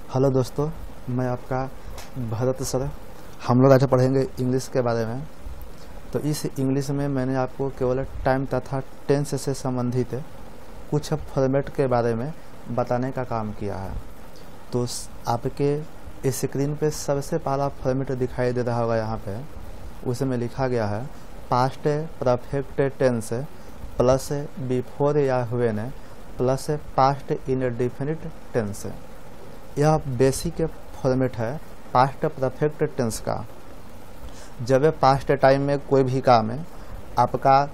Hello दोस्तों, मैं आपका भरत सर। हम लोग आज पढ़ेंगे इंग्लिश के बारे में। तो इस इंग्लिश में मैंने आपको केवल टाइम तथा टेंस से संबंधित कुछ फॉर्मेट के बारे में बताने का काम किया है। तो आपके स्क्रीन पे सबसे पहला फॉर्मेट दिखाई दे रहा होगा यहाँ पे, उसमें लिखा गया है past perfect tense plus before या when plus past indefinite tense. यह बेसिक फॉर्मेट है पास्ट परफेक्ट टेंस का। जब पास्ट टाइम में कोई भी काम है, आपका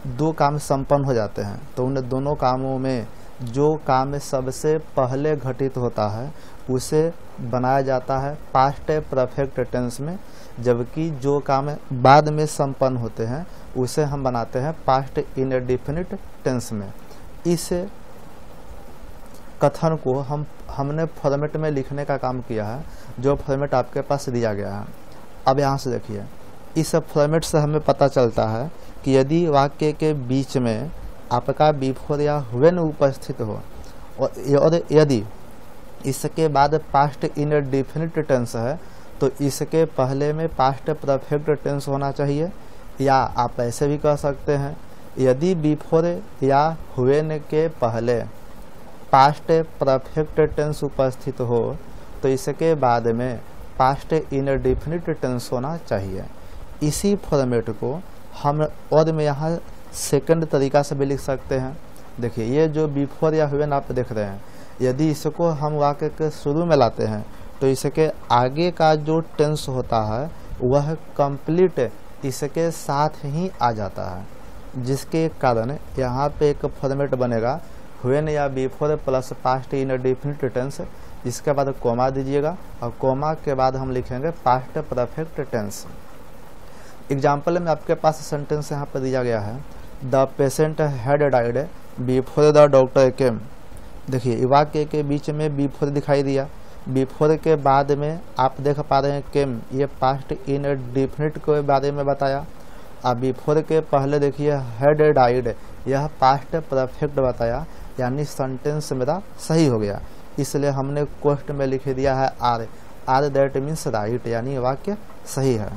दो काम संपन्न हो जाते हैं, तो उन दोनों कामों में जो काम सबसे पहले घटित होता है उसे बनाया जाता है पास्ट परफेक्ट टेंस में, जबकि जो काम बाद में संपन्न होते हैं उसे हम बनाते हैं पास्ट इंडेफिनिट टेंस में। इस कथन को हमने फॉर्मेट में लिखने का काम किया है, जो फॉर्मेट आपके पास दिया गया है। अब यहाँ से देखिए, इस फॉर्मेट से हमें पता चलता है कि यदि वाक्य के बीच में आपका बिफोर या व्हेन उपस्थित हो और यदि इसके बाद पास्ट इंडेफिनिट टेंस है, तो इसके पहले में पास्ट परफेक्ट टेंस होना चाहिए। या आप ऐसे भी कह सकते हैं, यदि बिफोर या व्हेन के पहले पास्ट परफेक्ट टेंस उपस्थित हो तो इसके बाद में पास्ट इंडेफिनिट टेंस होना चाहिए। इसी फॉर्मेट को हम और में यहाँ सेकंड तरीका से भी लिख सकते हैं। देखिए, ये जो बिफोर या व्हेन आप देख रहे हैं, यदि इसको हम वाक्य के शुरू में लाते हैं तो इसके आगे का जो टेंस होता है वह कंप्लीट इसके साथ ही आ जाता है, जिसके कारण यहाँ पे एक फॉर्मेट बनेगा व्हेन या before plus past indefinite tense. इसके बाद कोमा दीजिएगा और कोमा के बाद हम लिखेंगे पास्ट परफेक्ट टेंस। एग्जाम्पल में आपके पास सेंटेंस यहाँ पर दिया गया है, the patient had died before the doctor केम। देखिए, वाक्य के बीच में बिफोर दिखाई दिया, बिफोर के बाद में आप देख पा रहे हैं केम, ये पास्ट इंडेफिनिट के बारे में बताया। अब बिफोर के पहले देखिए हैड डाइड, यह पास्ट परफेक्ट बताया, यानी सेंटेंस मेरा सही हो गया। इसलिए हमने क्वेश्चन में लिख दिया है आर दैट मीन्स राइट, यानी वाक्य सही है।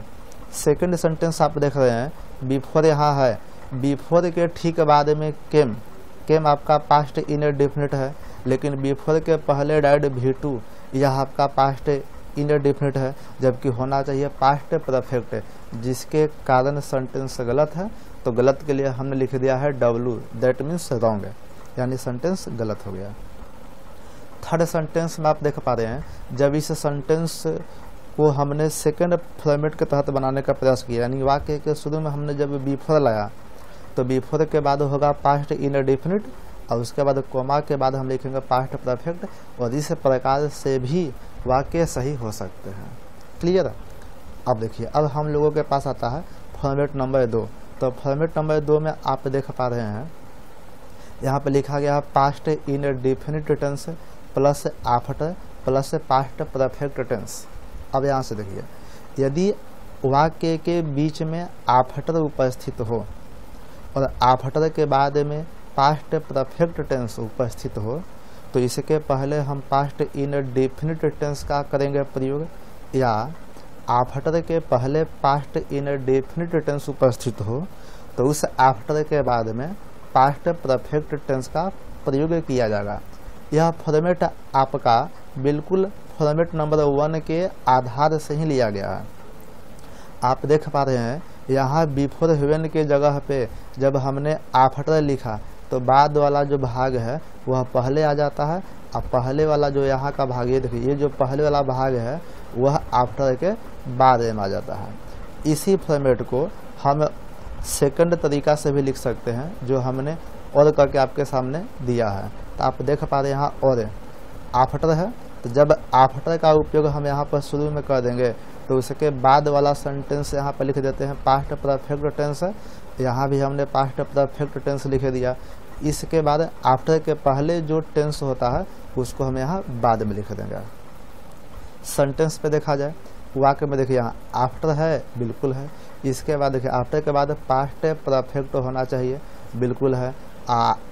सेकंड सेंटेंस आप देख रहे हैं, बिफोर यहाँ है, बिफोर के ठीक बाद में केम, केम आपका पास्ट इंडेफिनिट है, लेकिन बिफोर के पहले डाइड V2, यह आपका पास्ट इंडेफिनिट है, जबकि होना चाहिए पास्ट परफेक्ट, जिसके कारण सेंटेंस गलत है। तो गलत के लिए हमने लिख दिया है W, दैट मीन्स रॉन्ग, यानी सेंटेंस गलत हो गया। थर्ड सेंटेंस में आप देख पा रहे हैं, जब इस सेंटेंस को हमने सेकंड फॉर्मेट के तहत बनाने का प्रयास किया, यानी वाक्य के शुरू में हमने जब बिफोर लाया तो बिफोर के बाद होगा पास्ट इंडेफिनिट और उसके बाद कोमा के बाद हम लिखेंगे पास्ट परफेक्ट, और इस प्रकार से भी वाक्य सही हो सकते हैं। क्लियर? अब देखिए, अब हम लोगों के पास आता है फॉर्मेट नंबर 2। तो फॉर्मेट नंबर 2 में आप देख पा रहे हैं, यहाँ पे लिखा गया है past indefinite tense plus after plus past perfect tense. अब यहाँ से देखिए, यदि वाक्य के बीच में आफ्टर उपस्थित हो और आफ्टर के बाद में पास्ट परफेक्ट टेंस उपस्थित हो, तो इसके पहले हम पास्ट इंडेफिनिट टेंस का करेंगे प्रयोग, या आफ्टर के पहले पास्ट इंडेफिनिट टेंस उपस्थित हो तो उस आफ्टर के बाद में पास्ट परफेक्ट टेंस का प्रयोग किया जाएगा। यह फॉर्मेट आपका बिल्कुल फॉर्मेट नंबर 1 के आधार से ही लिया गया है। आप देख पा रहे हैं, यहाँ बिफोर व्हेन के जगह पे जब हमने आफ्टर लिखा तो बाद वाला जो भाग है वह पहले आ जाता है, और पहले वाला जो यहाँ का भाग, ये देखिए, ये जो पहले वाला भाग है वह आफ्टर के बाद में आ जाता है। इसी फॉर्मेट को हम सेकंड तरीका से भी लिख सकते हैं, जो हमने और करके आपके सामने दिया है। तो आप देख पा रहे हैं यहाँ और आफ्टर है, तो जब आफ्टर का उपयोग हम यहाँ पर शुरू में कर देंगे तो उसके बाद वाला सेंटेंस यहाँ पर लिख देते हैं पास्ट परफेक्ट टेंस है। यहाँ भी हमने पास्ट परफेक्ट टेंस लिख दिया। इसके बाद आफ्टर के पहले जो टेंस होता है उसको हम यहाँ बाद में लिख देंगे। सेंटेंस पे देखा जाए, वाक्य में देखिए यहाँ आफ्टर है, बिल्कुल है। इसके बाद देखिए आफ्टर के बाद पास्ट परफेक्ट होना चाहिए, बिल्कुल है।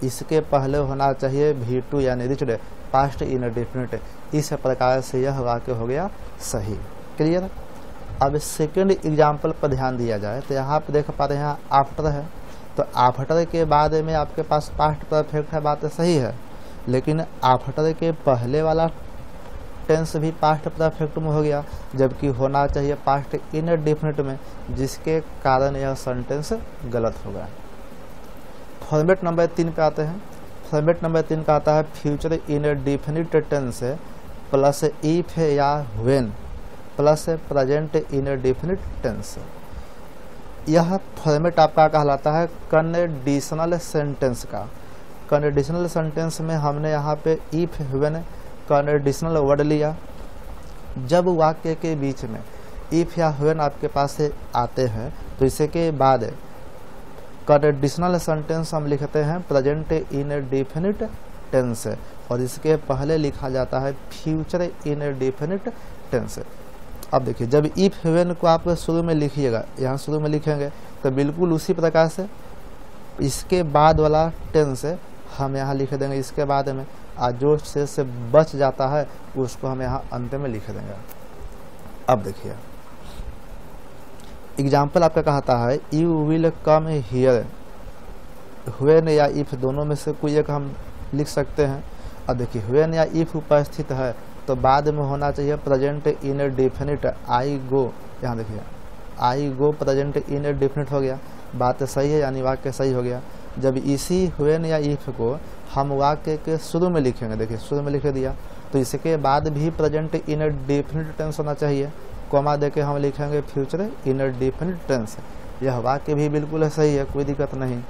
इसके पहले होना चाहिए V2 यानी रिच्ड, पास्ट इनडेफिनिट। इस प्रकार से यह वाक्य हो गया सही। क्लियर। अब सेकंड एग्जाम्पल पर ध्यान दिया जाए तो यहाँ पर देख पा रहे हैं यहाँ आफ्टर है, तो आफ्टर के बाद में आपके पास पास्ट परफेक्ट है, बात सही है, लेकिन आफ्टर के पहले वाला टेंस भी पास्ट परफेक्ट में हो गया, जबकि होना चाहिए पास्ट इनडेफिनिट में, जिसके कारण यह सेंटेंस गलत हो गया। फॉर्मेट नंबर 3 पे आते हैं। फॉर्मेट नंबर 3 का आता है future indefinite tense plus if या when plus present indefinite tense. यह फॉर्मेट आपका कहलाता है कंडीशनल सेंटेंस का। कंडीशनल सेंटेंस में हमने यहाँ पे इफ व्हेन कंडीशनल वर्ड लिया। जब वाक्य के बीच में इफ या व्हेन आपके पास से आते हैं तो इसके बाद कंडीशनल सेंटेंस हम लिखते हैं प्रेजेंट इनडेफिनिट टेंस, और इसके पहले लिखा जाता है फ्यूचर इनडेफिनिट टेंस। अब देखिए, जब इफ व्हेन को आप शुरू में लिखिएगा, यहाँ शुरू में लिखेंगे तो बिल्कुल उसी प्रकार से इसके बाद वाला टेंस हम यहाँ लिख देंगे इसके बाद में, जो से बच जाता है उसको हम यहाँ अंत में लिख देंगे। अब देखिए एग्जाम्पल आपका कहता है you will come here, when या इफ दोनों में से कोई एक हम लिख सकते हैं। अब देखिए व्हेन या इफ उपस्थित है तो बाद में होना चाहिए प्रेजेंट इनडेफिनिट आई गो। यहाँ देखिए आई गो प्रेजेंट इनडेफिनिट हो गया, बात सही है यानी वाक्य सही हो गया। जब इसी व्हेन या इफ को हम वाक्य के शुरू में लिखेंगे, देखिए शुरू में लिख दिया, तो इसके बाद भी प्रेजेंट इनडेफिनिट टेंस होना चाहिए, कॉमा देके हम लिखेंगे फ्यूचर इनडेफिनिट टेंस। यह वाक्य भी बिल्कुल सही है, कोई दिक्कत नहीं।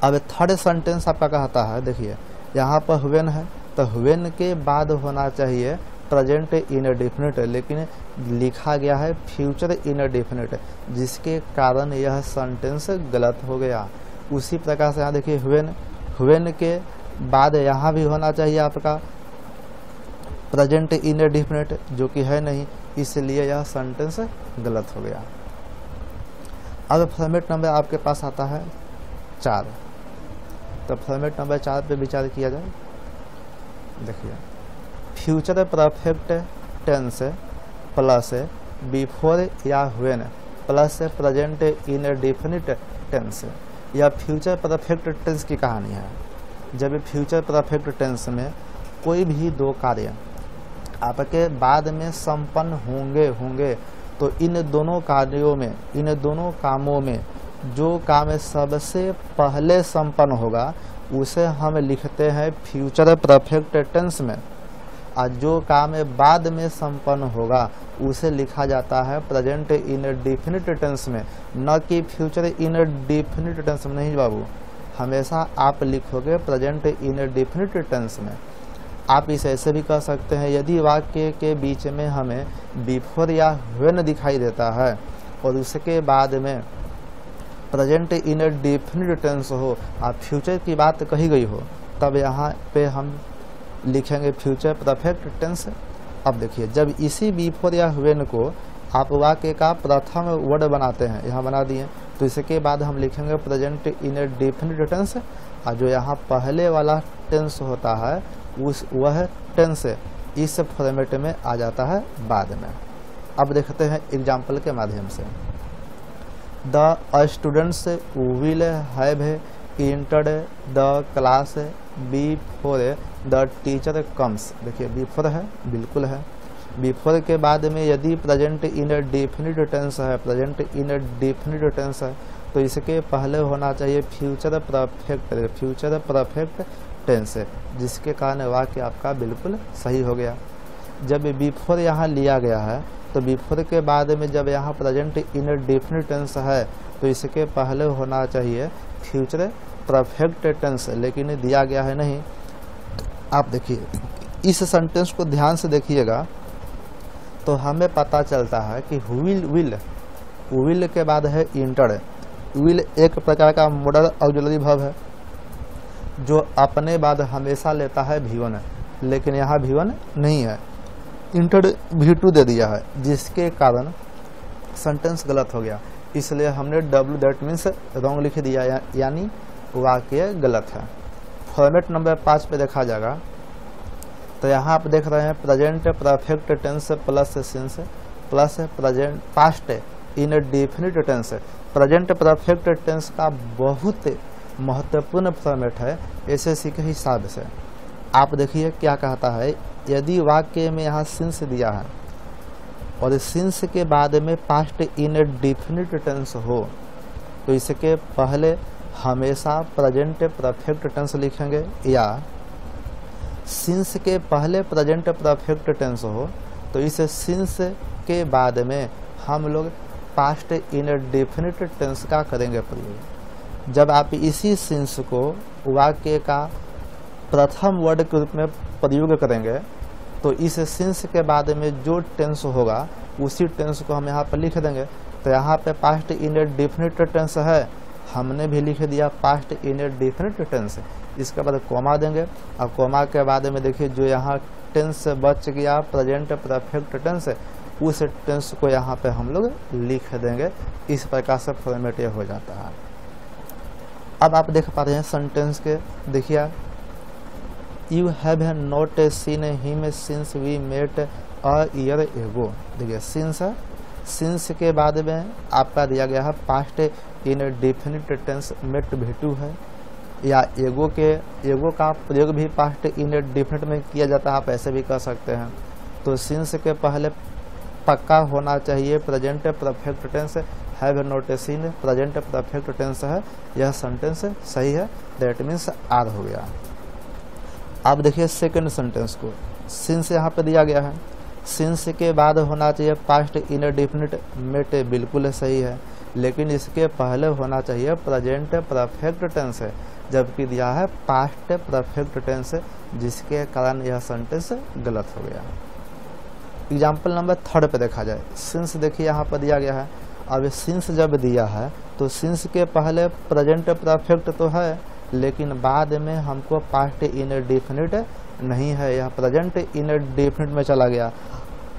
अब थर्ड सेंटेंस आपका कहता है, देखिए यहाँ पर व्हेन है तो व्हेन के बाद होना चाहिए प्रेजेंट इनडेफिनिट, लेकिन लिखा गया है फ्यूचर इनडेफिनिट, जिसके कारण यह सेंटेंस गलत हो गया। उसी प्रकार से यहाँ देखिए व्हेन के बाद यहाँ भी होना चाहिए आपका प्रेजेंट इनडेफिनिट, जो कि है नहीं, इसलिए यह सेंटेंस गलत हो गया। अब फॉर्मेट नंबर आपके पास आता है 4, तो फॉर्मेट नंबर 4 पे विचार किया जाए। देखिए future perfect tense plus before या when plus present indefinite tense. यह फ्यूचर परफेक्ट टेंस की कहानी है। जब फ्यूचर परफेक्ट टेंस में कोई भी दो कार्य आपके बाद में संपन्न होंगे तो इन दोनों कार्यों में, इन दोनों कामों में जो काम सबसे पहले संपन्न होगा उसे हम लिखते हैं फ्यूचर परफेक्ट टेंस में, और जो काम बाद में संपन्न होगा उसे लिखा जाता है प्रेजेंट इनडेफिनिट टेंस में, न कि फ्यूचर इनडेफिनिट टेंस में। नहीं बाबू, हमेशा आप लिखोगे प्रेजेंट इनडेफिनिट टेंस में। आप इसे ऐसे भी कह सकते हैं, यदि वाक्य के बीच में हमें बिफोर या व्हेन दिखाई देता है और उसके बाद में प्रेजेंट इनडेफिनिट टेंस हो और फ्यूचर की बात कही गई हो, तब यहाँ पे हम लिखेंगे फ्यूचर परफेक्ट टेंस। अब देखिए जब इसी बिफोर या व्हेन को आप वाक्य का प्रथम वर्ड बनाते हैं, यहाँ बना दिए, तो इसके बाद हम लिखेंगे प्रेजेंट इनडेफिनिट टेंस, और जो यहाँ पहले वाला टेंस होता है वह टेंस इस फॉर्मेट में आ जाता है बाद में। अब देखते हैं एग्जाम्पल के माध्यम से। The students will have entered the class before the teacher comes. देखिए बिफोर है, बिल्कुल है। बिफोर के बाद में यदि प्रेजेंट इनडेफिनिट टेंस है, प्रेजेंट इनडेफिनिट टेंस है, तो इसके पहले होना चाहिए फ्यूचर परफेक्ट टेंस, जिसके कारण वाक्य आपका बिल्कुल सही हो गया। जब बिफोर यहाँ लिया गया है तो बिफोर के बाद में जब यहाँ प्रेजेंट इनडेफिनिट टेंस है तो इसके पहले होना चाहिए फ्यूचर परफेक्ट टेंस, लेकिन दिया गया है नहीं। आप देखिए इस सेंटेंस को ध्यान से देखिएगा तो हमें पता चलता है कि विल के बाद है इंटर्ड। विल एक प्रकार का मॉडल ऑक्सिलरी वर्ब है जो अपने बाद हमेशा लेता है V1, लेकिन यहाँ V1 नहीं है, इंटर्ड V2 दे दिया है, जिसके कारण सेंटेंस गलत हो गया। इसलिए हमने W दैट मीन्स रॉन्ग लिख दिया, यानी वाक्य गलत है। फॉर्मेट नंबर 5 पे देखा जाएगा तो यहाँ आप देख रहे हैं present perfect tense plus since plus present past indefinite tense. Present perfect tense का बहुत महत्वपूर्ण फॉर्मेट है एसएससी के हिसाब से। आप देखिए क्या कहता है, यदि वाक्य में यहाँ सिंस दिया है और सिंस के बाद में पास्ट इन डेफिनिट टेंस हो तो इसके पहले हमेशा प्रेजेंट परफेक्ट टेंस लिखेंगे, या सिंस के पहले प्रेजेंट परफेक्ट टेंस हो तो इस सिंस के बाद में हम लोग पास्ट इन डेफिनिट टेंस का करेंगे प्रयोग। जब आप इसी सिंस को वाक्य का प्रथम वर्ड के रूप में प्रयोग करेंगे तो इस सिंस के बाद में जो टेंस होगा उसी टेंस को हम यहाँ पर लिख देंगे। तो यहाँ पे पास्ट इन डेफिनिट टेंस है, हमने भी लिख दिया पास्ट इन डेफिनिट टेंस। इसके बाद कोमा देंगे और कोमा के बाद में देखिए जो यहाँ टेंस बच गया प्रेजेंट परफेक्ट टेंस, उस टेंस को यहाँ पे हम लोग लिख देंगे। इस प्रकार से फॉर्मेट हो जाता है। अब आप देख पा रहे हैं सेंटेंस के, देखिए you have not seen him since we met a year ago. देखिए सिंस के बाद में आपका दिया गया है past indefinite tense met भेटू है, या एगो का प्रयोग भी पास्ट इन डेफिनिट में किया जाता है, आप ऐसे भी कर सकते हैं। तो सिंस के पहले पक्का होना चाहिए present perfect tense, have not seen present perfect tense है, यह सेंटेंस सही है, दैट मीन्स आर हो गया। अब देखिए सेकंड सेंटेंस को, सिंस यहाँ पे दिया गया है, सिंस के बाद होना चाहिए पास्ट इन डेफिनिट मेट, बिल्कुल सही है, लेकिन इसके पहले होना चाहिए प्रेजेंट परफेक्ट टेंस है, जबकि दिया है पास्ट परफेक्ट टेंस, जिसके कारण यह सेंटेंस गलत हो गया। एग्जाम्पल नंबर 3 पे देखा जाए, सिंस देखिए यहाँ पर दिया गया है। अब सिंस जब दिया है तो सिंस के पहले प्रेजेंट परफेक्ट तो है, लेकिन बाद में हमको पास्ट इन डेफिनिट नहीं है, यह प्रेजेंट इन डेफिनिट में चला गया।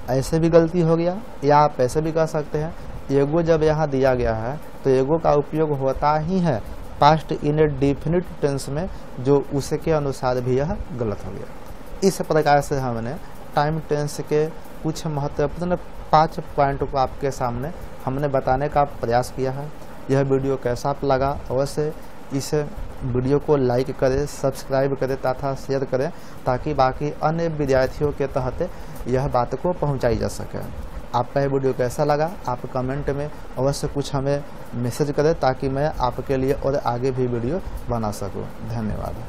ऐसे भी गलती हो गया, या आप ऐसे भी कर सकते हैं, एगो जब यहाँ दिया गया है तो एगो का उपयोग होता ही है पास्ट इन डेफिनिट टेंस में, जो उसके अनुसार भी यह गलत हो गया। इस प्रकार से हमने टाइम टेंस के कुछ महत्वपूर्ण 5 पॉइंट को आपके सामने हमने बताने का प्रयास किया है। यह वीडियो कैसा लगा अवश्य इस वीडियो को लाइक करें, सब्सक्राइब करें तथा शेयर करें, ताकि बाकी अन्य विद्यार्थियों के तहत यह बात को पहुंचाई जा सके। आपका यह वीडियो कैसा लगा आप कमेंट में अवश्य कुछ हमें मैसेज करें, ताकि मैं आपके लिए और आगे भी वीडियो बना सकूं। धन्यवाद।